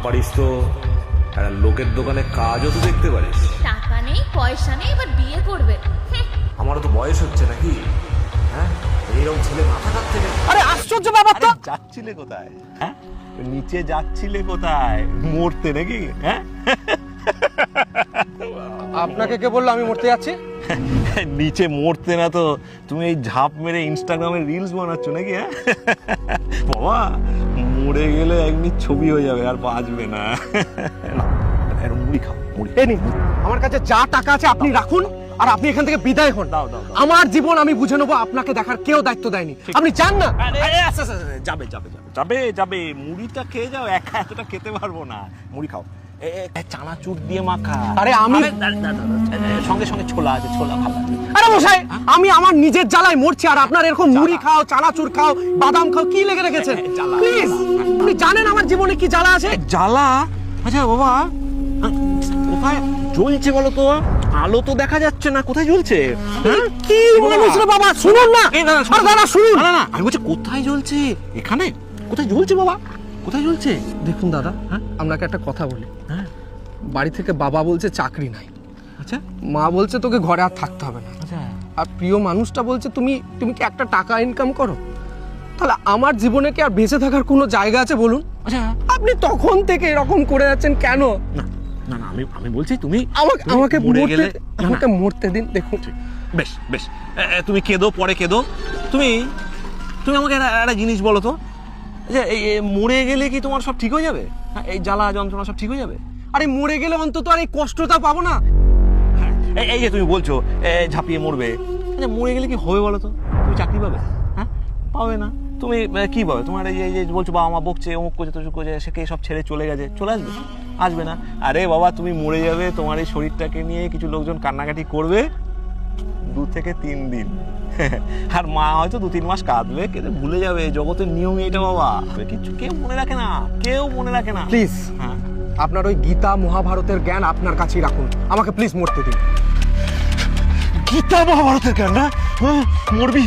পারিস তো একটা লোকের দোকানে কাজও তো দেখতে পারিস। টাকা নেই পয়সা নেই, এবার বিয়ে করবে? আমারও তো বয়স হচ্ছে নাকি? হ্যাঁ, এইরকম ছেলে মাথা কাট থেকে। আরে আশ্চর্য ব্যাপার তো। যাচ্ছিলে কোথায়? হ্যাঁ, নিচে যাচ্ছিলে কোথায়? মরতে নাকি? হ্যাঁ, আপনাকে কে বললো আমি মরতে যাচ্ছি? নিচে মরতে না তো তুমি এই ঝাঁপ মেরে ইনস্টাগ্রামে রিলস বানাচ্ছ নাকি? হ্যাঁ বাবা, মরে গেলে একদিন ছবি হয়ে যাবে, আর বাঁচবে না। এরকম মুড়ি খাও, মুড়ি। এই নিন, আমার কাছে যা টাকা আছে আপনি রাখুন, আর আপনি এখান থেকে বিদায় হন। দাও। আমার জীবন আমি বুঝে নেবো, আপনাকে দেখার কেউ দায়িত্ব দেয়নি। আপনি যান না। যাবে মুড়িটা খেয়ে যাও, একা এতটা খেতে পারবো না। মুড়ি খাও, চানাচুর দিয়ে মাখা। আরে আমি সঙ্গে সঙ্গে ছোলা আছে, ছোলা ভালো আছে। আরে মশাই, আমি আমার নিজের জ্বালায় মরছি, আর আপনার এরকম মুড়ি খাও, চানাচুর খাও, বাদাম খাও, কি লেগে রেখেছেন? প্লিজ, আপনি জানেন আমার জীবনে কি জ্বালা আছে? জ্বালা? আচ্ছা বাবা, কোথায় জ্বলছে বলো তো? আলো তো দেখা যাচ্ছে না, কোথায় জ্বলছে? কি মানুষ রে বাবা, শুনুন না। আরে দাদা শুনুন। না, আমি বলছি কোথায় জ্বলছে? এখানে কোথায় জ্বলছে বাবা? কোথায় জ্বলছে? দেখুন দাদা, আপনাকে একটা কথা বলি। বাড়ি থেকে বাবা বলছে চাকরি নাই, আচ্ছা মা বলছে তোকে ঘরে আর থাকতে হবে না, আচ্ছা আর প্রিয় মানুষটা বলছে তুমি কি একটা টাকা ইনকাম করো। তাহলে আমার জীবনে কি আর বেঁচে থাকার কোনো জায়গা আছে বলুন? আচ্ছা। আপনি তখন থেকে এরকম করে যাচ্ছেন কেন? না, আমি বলছি তুমি আমাকে মরে গেলে আমাকে মরতে দিন। দেখুন, বেশ তুমি কেঁদো, পরে কেঁদো। তুমি আমাকে একটা জিনিস বলো তো, যে এই মরে গেলে কি তোমার সব ঠিক হয়ে যাবে? এই জ্বালা যন্ত্রণা সব ঠিক হয়ে যাবে? আরে মরে গেলে অন্তত আর এই কষ্টটা পাবো না। এই যে তুমি বলছো ঝাঁপিয়ে মরবে, আচ্ছা মরে গেলে কি হবে বলো তো? তুমি চাকরি পাবে? হ্যাঁ, পাবে না। তুমি কি পাবে? তোমার এই যে বলছো বাবা মা বকছে, অমুক করছে, তমুক করছে, সেকে সব ছেড়ে চলে গেছে, চলে আসবে না। আরে বাবা, তুমি মরে যাবে, তোমার এই শরীরটাকে নিয়ে কিছু লোকজন কান্নাকাটি করবে 2 থেকে 3 দিন, আর মা হয়তো 2-3 মাস কাঁদবে, কেঁদে ভুলে যাবে। জগতের নিয়মই এটা বাবা, কিছু কেউ মনে রাখে না। প্লিজ, আপনার ওই গীতা মহাভারতের জ্ঞান আপনার কাছেই রাখুন, আমাকে প্লিজ মরতে দিন। গীতা মহাভারতের জ্ঞান না? মরবি?